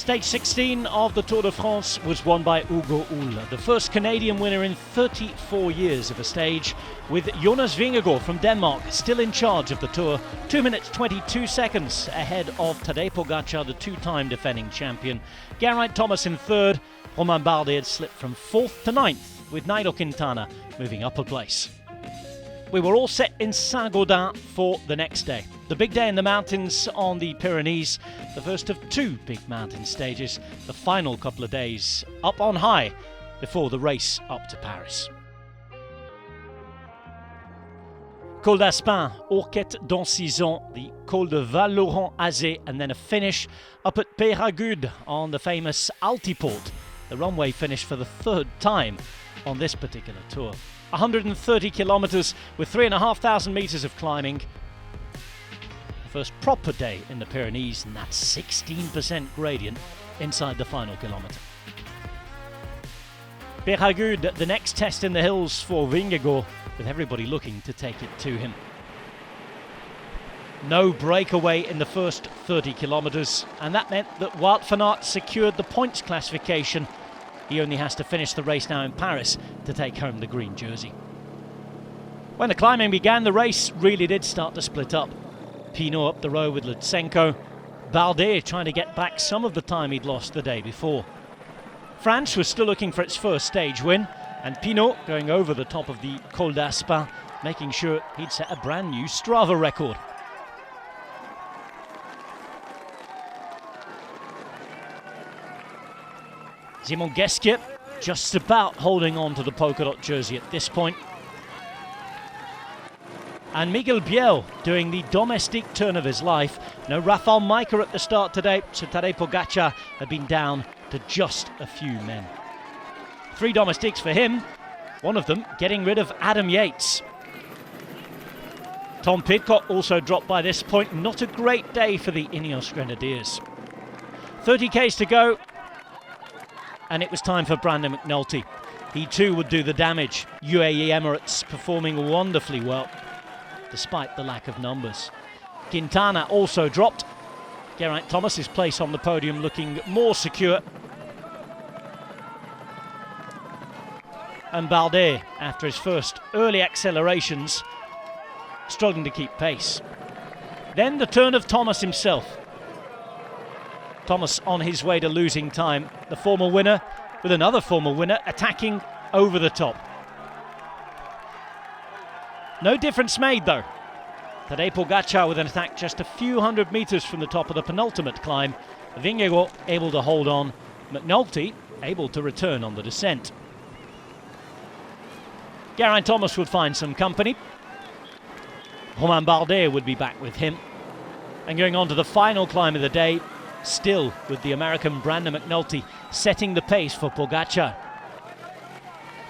Stage 16 of the Tour de France was won by Hugo Hull, the first Canadian winner in 34 years of a stage, with Jonas Vingegaard from Denmark still in charge of the Tour, 2 minutes 22 seconds ahead of Tadej Pogacar, the two-time defending champion. Geraint Thomas in third. Romain Bardet had slipped from 4th to 9th, with Nairo Quintana moving up a place. We were all set in Saint-Gaudens for the next day. The big day in the mountains on the Pyrenees, the first of two big mountain stages, the final couple of days up on high before the race up to Paris. Col d'Aspin, Orquette d'Ancison, the Col de Val-Laurent-Azé, and then a finish up at Peyragudes on the famous Altiport, the runway finish for the third time on this particular tour. 130 kilometres with 3,500 metres of climbing. The first proper day in the Pyrenees, and that's 16% gradient inside the final kilometre. Peyragudes, the next test in the hills for Vingegaard, with everybody looking to take it to him. No breakaway in the first 30 kilometres, and that meant that Wout van Aert secured the points classification. He only has to finish the race now in Paris to take home the green jersey. When the climbing began, the race really did start to split up. Pinot up the road with Lutsenko. Bardet trying to get back some of the time he'd lost the day before. France was still looking for its first stage win, and Pinot going over the top of the Col d'Aspin, making sure he'd set a brand new Strava record. Simon Geschke just about holding on to the polka dot jersey at this point. And Miguel Biel doing the domestique turn of his life. No Rafał Majka at the start today, so Tadej Pogacar had been down to just a few men. 3 domestiques for him, one of them getting rid of Adam Yates. Tom Pidcock also dropped by this point. Not a great day for the Ineos Grenadiers. 30 k's to go, and it was time for Brandon McNulty. He too would do the damage. UAE Emirates performing wonderfully well, despite the lack of numbers. Quintana also dropped. Geraint Thomas's place on the podium looking more secure. And Bardet, after his first early accelerations, struggling to keep pace. Then the turn of Thomas himself. Thomas on his way to losing time. The former winner with another former winner attacking over the top. No difference made though. Tadej Pogacar with an attack just a few hundred metres from the top of the penultimate climb. Vingegaard able to hold on. McNulty able to return on the descent. Geraint Thomas would find some company. Romain Bardet would be back with him. And going on to the final climb of the day, still with the American Brandon McNulty setting the pace for Pogacar.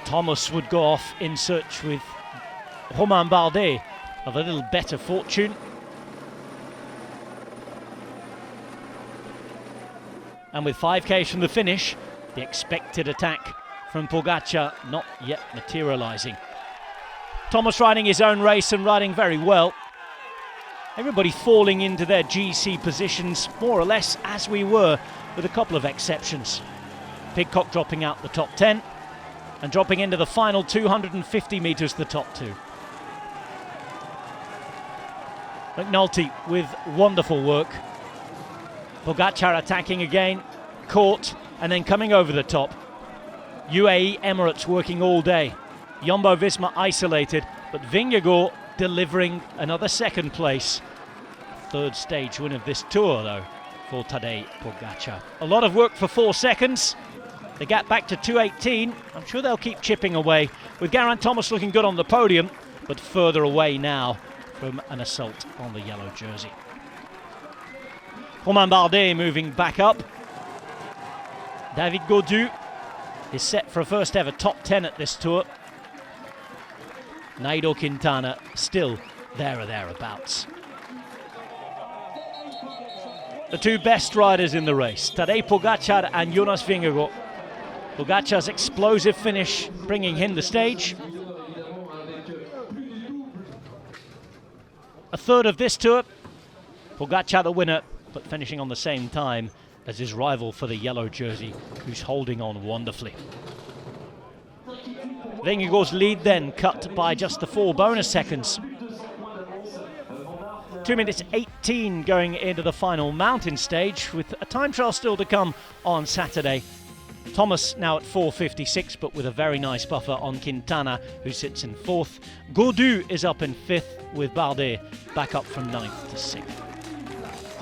Thomas would go off in search with Romain Bardet of a little better fortune. And with 5 k's from the finish, the expected attack from Pogacar not yet materialising. Thomas riding his own race and riding very well. Everybody falling into their GC positions, more or less as we were, with a couple of exceptions. Pidcock dropping out the top 10 and dropping into the final 250 metres, the top 2. McNulty with wonderful work. Pogacar attacking again, caught, and then coming over the top. UAE Emirates working all day. Jumbo-Visma isolated, but Vingegaard delivering another second place. 3rd stage win of this tour though for Tadej Pogacar. A lot of work for 4 seconds. The gap back to 2:18. I'm sure they'll keep chipping away, with Geraint Thomas looking good on the podium, but further away now from an assault on the yellow jersey. Romain Bardet moving back up. David Gaudu is set for a first ever top 10 at this tour. Nairo Quintana still there or thereabouts. The 2 best riders in the race, Tadej Pogacar and Jonas Vingegaard. Pogacar's explosive finish bringing him the stage. A third of this tour, Pogacar the winner, but finishing on the same time as his rival for the yellow jersey, who's holding on wonderfully. Vingegaard's lead then cut by just the 4 bonus seconds. 2 minutes 18 going into the final mountain stage, with a time trial still to come on Saturday. Thomas now at 4:56, but with a very nice buffer on Quintana, who sits in 4th. Gaudu is up in 5th, with Bardet back up from 9th to 6th.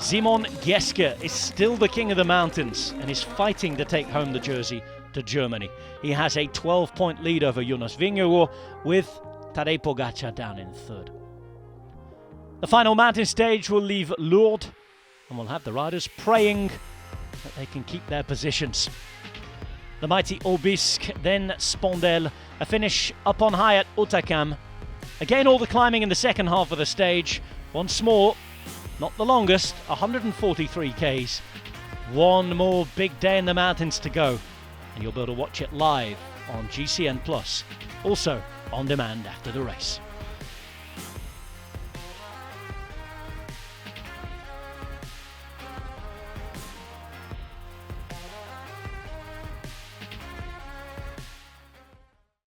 Simon Geschke is still the king of the mountains and is fighting to take home the jersey to Germany. He has a 12-point lead over Jonas Vingegaard, with Tadej Pogačar down in 3rd. The final mountain stage will leave Lourdes, and we'll have the riders praying that they can keep their positions. The mighty Aubisque, then Spondel, a finish up on high at Hautacam. Again, all the climbing in the second half of the stage. Once more, not the longest, 143 Ks. One more big day in the mountains to go, and you'll be able to watch it live on GCN Plus, also on demand after the race.